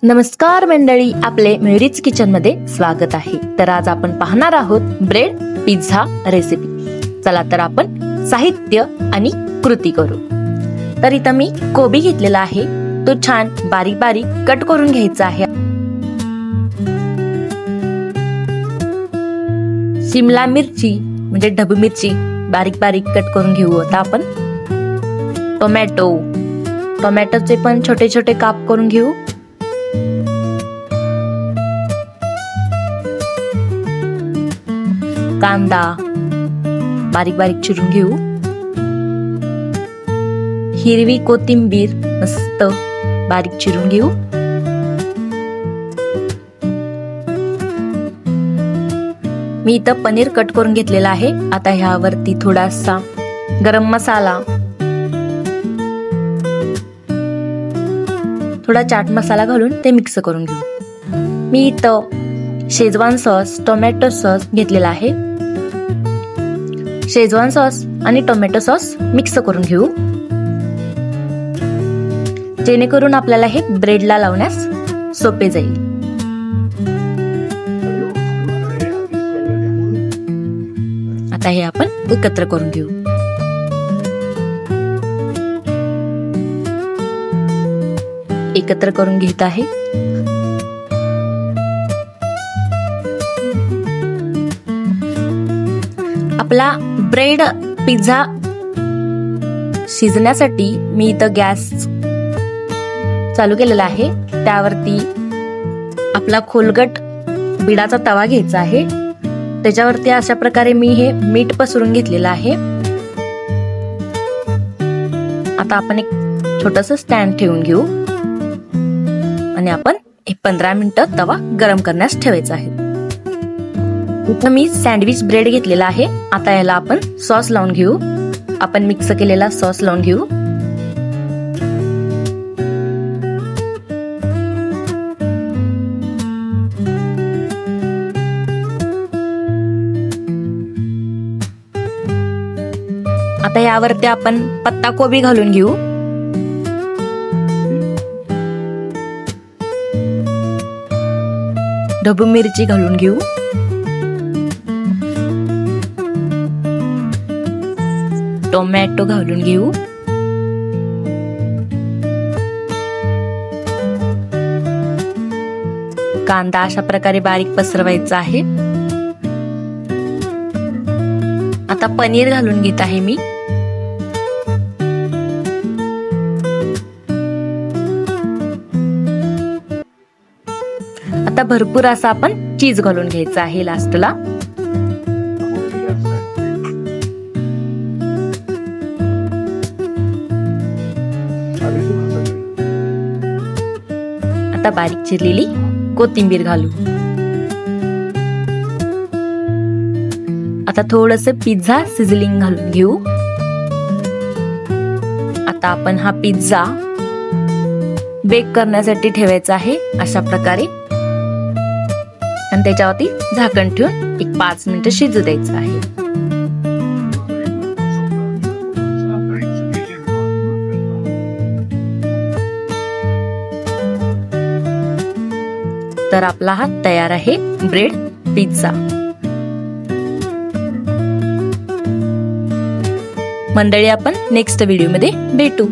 नमस्कार मंडळी, आपले मयुरीज किचन मध्ये स्वागत आहे। तर आज आपण पाहणार आहोत ब्रेड पिझ्झा रेसिपी। चला तर आपण साहित्य आणि कृती करू। तर इथं मी कोबी घेतलेला आहे, तो छान बारीक बारीक कट करून घ्यायचा आहे। शिमला मिरची म्हणजे ढबू मिरची बारीक बारीक कट करून घेऊ। आता आपण टोमॅटोचे पण छोटे छोटे काप करून घेऊ। कांदा बारीक बारीक चिरून घेऊ। हिरवी कोथिंबीर मस्त बारीक चिरून घेऊ। मी इथं पनीर कट करून घेतलेला आहे। आता ह्यावरती थोडासा गरम मसाला, थोडा चाट मसाला घालून ते मिक्स करून घेऊ। मी इथं शेजवान सॉस, टोमॅटो सॉस घेतलेला आहे। शेजवान सॉस आणि टोमॅटो सॉस मिक्स करून घेऊ, जेणेकरून आपल्याला हे ब्रेडला लावण्यास सोपे जाईल। आता हे आपण एकत्र करून घेऊ। एकत्र करून घेत आहे। आपला ब्रेड पिझ्झा शिजण्यासाठी मी इथं गॅस चालू केलेला आहे। त्यावरती आपला खोलगट बिडाचा तवा घ्यायचा आहे। त्याच्यावरती अशा प्रकारे मी हे मीठ पसरून घेतलेलं आहे। आता आपण एक छोटस स्टँड ठेवून घेऊ आणि आपण 15 मिनिटं तवा गरम करण्यास ठेवायचा आहे। इथं मी सँडविच ब्रेड घेतलेला आहे। आता याला आपण सॉस लावून घेऊ। आपण मिक्स केलेला सॉस लावून घेऊ। आता यावरती आपण पत्ता कोबी घालून घेऊ। ढबू मिरची घालून घेऊ। टोमॅटो घालून घेऊ। कांदा अशा प्रकारे बारीक पसरवायचा आहे। आता पनीर घालून घेत आहे मी। आता भरपूर असा आपण चीज घालून घ्यायचा आहे लास्टला। आता बारीक चिरलेली कोथिंबीर घालू। आता थोडस पिझ्झा सिझलिंग घालून घेऊ। आता आपण हा पिझ्झा बेक करण्यासाठी ठेवायचा आहे अशा प्रकारे, आणि त्याच्यावरती झाकण ठेवून एक 5 मिनिटं शिजू द्यायचं आहे। तर आपला हा तयार आहे ब्रेड पिझ्झा। मंडळी, आपण नेक्स्ट व्हिडिओ मध्ये भेटू।